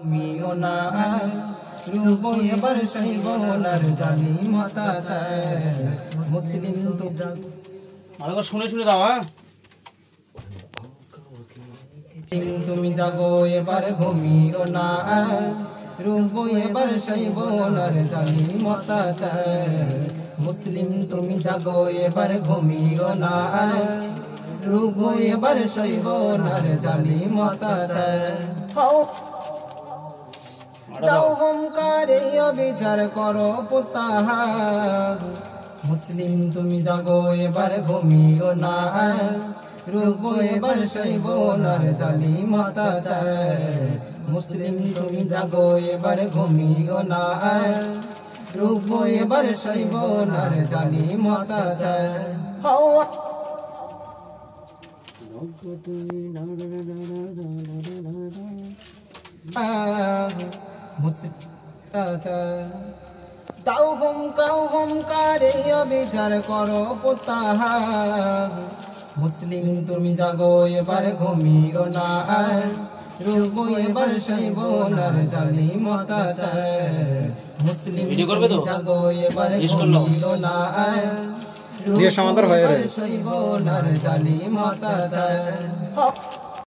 ঘুমিও না রূপ এবার শৈব নার জানি মতাচার মুসলিম তো ভালো শুনে শুনে দাও। হ্যাঁ, তুমি জাগো এবার ঘুমিও না রূপ এবার শৈব নার জানি মতাচার মুসলিম তুমি জাগো এবার ঘুমিও না রূপ এবার শৈব নার জানি মতাচার দাও হুঙ্কারে অবিচার করো পুতাহার মুসলিম তুমি জাগো এবার ঘুমিও না রূপ এবার শৈব নার জানি মতাচার মুসলিম তুমি জাগো এবার ঘুমিও না রূপ এবার শৈব নার জানি মতাচার দাও হুঙ্কারে অবিচার করো পুতাহার মুসলিম তুমি জাগো এবার ঘুমিও না রূপ এবার শৈব নার জানি মতাচার মুসলিম তুমি জাগো এবার ঘুমিও না রূপ এবার শৈব নার জানি মতাচার